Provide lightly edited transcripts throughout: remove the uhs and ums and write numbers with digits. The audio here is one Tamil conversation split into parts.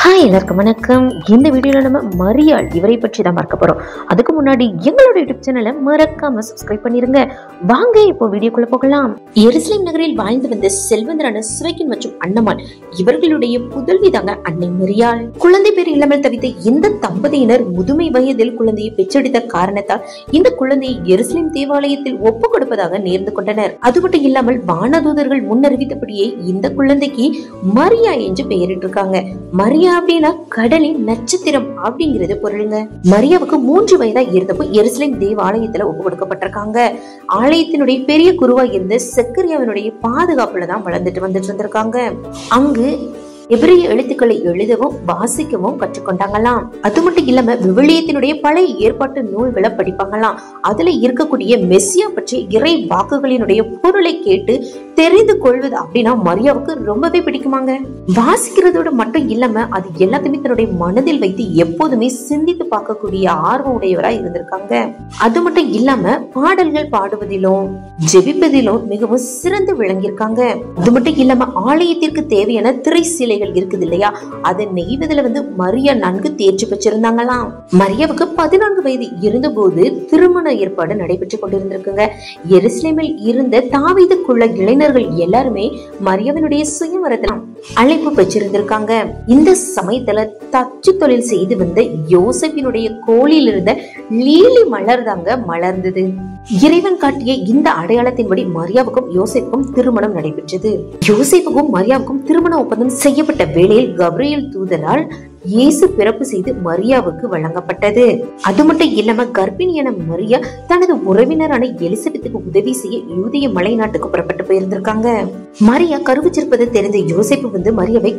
ஹாய் எல்லாருக்கும் வணக்கம். இந்த வீடியோவில் நம்ம மரியாள் இவரை பற்றி தான் பார்க்க போகிறோம். அதுக்கு முன்னாடி எங்களோட யூடியூப் சேனலை மறக்காம சப்ஸ்கிரைப் பண்ணிருங்க. வாங்க இப்போ வீடியோக்குள்ள போகலாம். எருசலேம் நகரில் வாழ்ந்து வந்த செல்வந்தரான சுவைக்கின் மற்றும் அன்னமாள் இவர்களுடைய புதல்வி தாங்க அன்னை மரியாள். குழந்தை பேர் இல்லாமல் தவித்த இந்த தம்பதியினர் முதுமை வயதில் குழந்தையை பெற்றெடுத்த காரணத்தால் இந்த குழந்தையை எருசலேம் தேவாலயத்தில் ஒப்பு கொடுப்பதாக நேர்ந்து கொண்டனர். அது மட்டும் இல்லாமல் வானதூதர்கள் முன்னறிவித்தபடியே இந்த குழந்தைக்கு மரியா என்று பெயரிட்டிருக்காங்க. மரியா அப்படின்னா கடலின் நட்சத்திரம் அப்படிங்கிறது பொருளுங்க. மரியாவுக்கு 3 வயதா இருந்தப்போ எருசலேம் தேவாலயத்துல ஒப்பு கொடுக்கப்பட்டிருக்காங்க. ஆலயத்தினுடைய பெரிய குருவா இருந்த செக்கரியாவினுடைய பாதுகாப்புலதான் வளர்ந்துட்டு வந்துட்டு இருந்திருக்காங்க. அங்கு எபிரிய எழுத்துக்களை எழுதவும் வாசிக்கவும் கற்றுக்கொண்டாங்களாம். அது மட்டும் இல்லாம விவிலியத்தினுடைய பழைய ஏற்பாட்டு நூல்களை படிப்பாங்களாம். அதுல இருக்கக்கூடிய மெஸ்ஸியா பற்றி இறை வாக்குகளினுடைய பொருளை கேட்டு தெரிந்து கொள்வது அப்படின்னா மரியாவுக்கு ரொம்பவே பிடிக்குமாங்க. வாசிக்கிறதோட மட்டும் இல்லாம அது எல்லாத்தையுமே தன்னுடைய மனதில் வைத்து எப்போதுமே சிந்தித்து பார்க்கக்கூடிய ஆர்வம் உடையவரா இருந்திருக்காங்க. அது மட்டும் இல்லாம பாடல்கள் பாடுவதிலும் ஜெபிப்பதிலும் மிகவும் சிறந்து விளங்கியிருக்காங்க. அது மட்டும் இல்லாம ஆலயத்திற்கு தேவையான திரை சிலைகள் இருக்குது இல்லையா, அதை நெய்வதில் மரியா நன்கு தேர்ச்சி பெற்றிருந்தாங்களாம். மரியாவுக்கு 14 வயது இருந்தபோது திருமண ஏற்பாடு நடைபெற்றுக் கொண்டிருந்திருக்குங்க. எருசலேமில் இருந்த தாவீதுக்குள்ள இளைஞர்கள் எல்லாருமே மரியாவினுடைய சுயவரத்தில் அழைப்பு பெற்றிருந்திருக்காங்க. இந்த சமயத்துல தச்சு தொழில் செய்து வந்த யோசேப்பினுடைய கோலில் இருந்த லீலி மலர் தாங்க மலர்ந்தது. இறைவன் காட்டிய இந்த அடையாளத்தின்படி மரியாவுக்கும் யோசேப்புக்கும் திருமணம் நடைபெற்றது. யோசேப்புக்கும் மரியாவுக்கும் திருமண ஒப்பந்தம் செய்யப்பட்ட வேளையில் கபிரியேல் தூதரால் இயேசு பிறப்பு செய்து மரியாவுக்கு வழங்கப்பட்டது. அது மட்டும் இல்லாம கர்ப்பிணியான மரியா தனது உறவினரான எலிசபெத்துக்கு உதவி செய்ய யூதிய மலை நாட்டுக்கு புறப்பட்டு போயிருந்திருக்காங்க. மரியா கருவுச்சிருப்பது தெரிந்த யோசேப்பு மரியாவை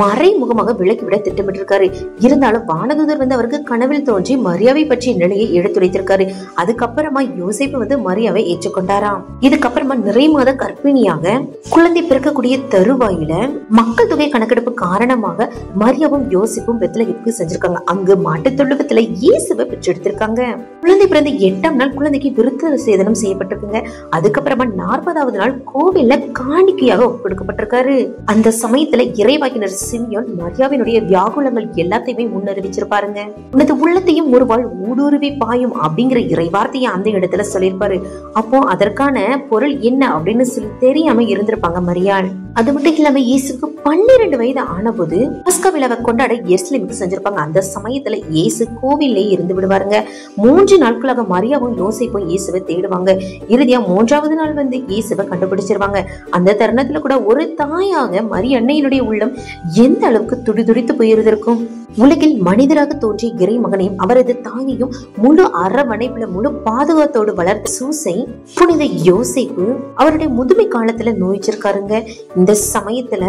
மறைமுகமாக விலக்கிவிட திட்டமிட்டிருக்காரு. இருந்தாலும் வானதூதர் அவருக்கு கனவில் தோன்றி மரியாவை பற்றிய நிலையை எடுத்துரைத்திருக்காரு. அதுக்கப்புறமா யோசேப்பு மரியாவை ஏற்றுக்கொண்டாராம். இதுக்கப்புறமா நிறை மாத கர்ப்பிணியாக குழந்தை பிறக்கக்கூடிய தருவாயில மக்கள் தொகை கணக்கெடுப்பு காரணமாக மரியாவும் யோசேப்பும் பெத்லகேமுக்கு செஞ்சிருக்காங்க. அங்கு மாட்டுத் தொழுவத்துல இயேசுவை பெற்றெடுத்திருக்காங்க. குழந்தை பிறந்த 8ஆம் நாள் குழந்தைக்கு விருத்த சேதனம் செய்யப்பட்டிருக்குங்க. அதுக்கப்புறமா 40வது நாள் கோவில்ல காணிக்கையாக ஒப்புக்கொடுக்கப்பட்டிருக்காரு. அந்த சமயத்துல இறைவாக்கினர் சிமியோன் மரியாவினுடைய வியாகுலங்கள் எல்லாத்தையுமே முன்னறிவிச்சிருப்பாருங்க. உனது உள்ளத்தையும் ஒரு வாழ் ஊடுருவி பாயும் அப்படிங்கிற இறைவார்த்தையை அந்த இடத்துல சொல்லியிருப்பாரு. அப்போ அதற்கான பொருள் என்ன அப்படின்னு சொல்லி தெரியாம இருந்திருப்பாங்க மரியாள். அது மட்டும் இல்லாம இயேசுக்கு 12 வயது ஆன போது பஸ்கா விழாவை கொண்டாட எருசலேமுக்கு செஞ்சிருப்பாங்க. அந்த சமயத்துல இயேசு கோவிலே இருந்து விடுவாருங்க. 3 நாட்களாக மரியாவும் யோசேப்பும் இயேசுவை தேடுவாங்க. இறுதியா 3வது நாள் இயேசுவை கண்டுபிடிச்சிருவாங்க. அந்த தருணத்துல கூட ஒரு தாயாக மரி அன்னையினுடைய உள்ளம் எந்த அளவுக்கு துடிதுடித்து போயிருந்திருக்கும். உலகில் மனிதராக தோன்றிய இறை மகனையும் அவரது தாயையும் முழு அரவணைப்புல முழு பாதுகாத்தோடு வளர்த்த சூசை புனித யோசேப்பு அவருடைய முதுமை காலத்துல நோய்ச்சிருக்காருங்க. இந்த சமயத்துல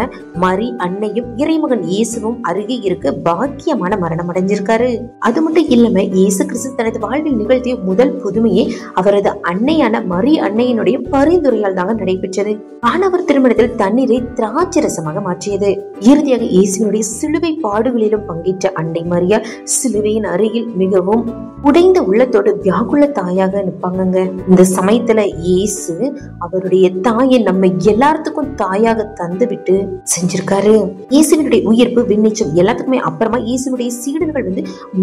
மரி அன்னையும் இறைமகன் இயேசுவும் அருகே இருக்க பாக்கியமான மரணம் அடைஞ்சிருக்காரு. அது மட்டும் இல்லாம இயேசு கிறிஸ்து தனது வாழ்வில் நிகழ்த்திய முதல் புதுமையே அவரது அன்னையான மரி அன்னையினுடைய பரிந்துரையால் தாங்க நடைபெற்றது. ஆனவர் திருமணத்தில் தண்ணீரை திராட்சை ரசமாக மாற்றியது. இறுதியாக இயேசுவினுடைய சிலுவை பாடுகளிலும் பங்கேற்ற அன்னை மரியா சிலுவையின் அருகில் மிகவும் உடைந்த உள்ளத்தோடு வியாகுல தாயாக நிற்பாங்க. இந்த சமயத்துல இயேசு அவருடைய தாயை நம்ம எல்லாத்துக்கும் தாயாக தந்து விட்டு செஞ்சிருக்காரு. இயேசுவினுடைய உயிர்ப்பு விண்ணேற்றம் எல்லாத்துக்குமே அப்புறமா இயேசுனுடைய சீடர்கள்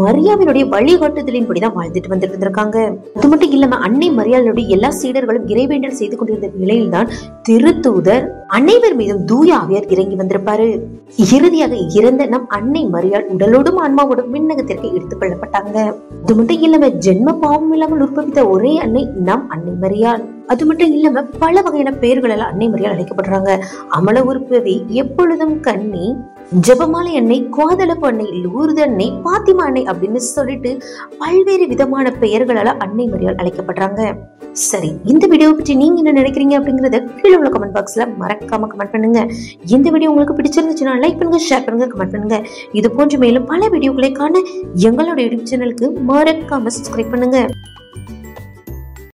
மரியாவினுடைய வழிகாட்டுதலின்படிதான் வாழ்ந்துட்டு வந்துட்டு இருந்திருக்காங்க. அது மட்டும் இல்லாம அன்னை மரியாளுடைய எல்லா சீடர்களும் இறைவேண்டல் செய்து கொண்டிருந்த நிலையில் தான் திருத்தூதர் அனைவர் மீதும் தூய ஆவியார் இறங்கி வந்திருப்பாரு. இறுதியாக இறந்த நம் அன்னை மரியாள் உடலோடும் ஆன்மாவோடும் விண்ணகத்திற்கு எடுத்துக் கொள்ளப்பட்டாங்க. அது மட்டும் இல்லாம ஜென்ம பாவம் இல்லாமல் உற்பவித்த ஒரே அன்னை நம் அன்னை மரியாள். அது மட்டும் இல்லாம பல வகையான பெயர்களால் அன்னை மரியாள் அழைக்கப்படுறாங்க. அமல உற்பவி, எப்பொழுதும் கன்னி, ஜெபமாலை அன்னை, கோதலப்பு அன்னை, லூர்து அன்னை, பாத்திமா அன்னை அப்படின்னு சொல்லிட்டு பல்வேறு விதமான பெயர்களால அன்னை மரியாள் அழைக்கப்படுறாங்க. சரி, இந்த வீடியோ பற்றி நீங்க என்ன நினைக்கிறீங்க அப்படிங்கறத கீழே உள்ள கமெண்ட் பாக்ஸ்ல மறக்காம கமெண்ட் பண்ணுங்க. இந்த வீடியோ உங்களுக்கு பிடிச்சிருந்துச்சுன்னா லைக் பண்ணுங்க, ஷேர் பண்ணுங்க, கமெண்ட் பண்ணுங்க. இது போன்ற மேலும் பல வீடியோக்களை காண எங்களோட யூடியூப் சேனலுக்கு மறக்காம சப்ஸ்கிரைப் பண்ணுங்க.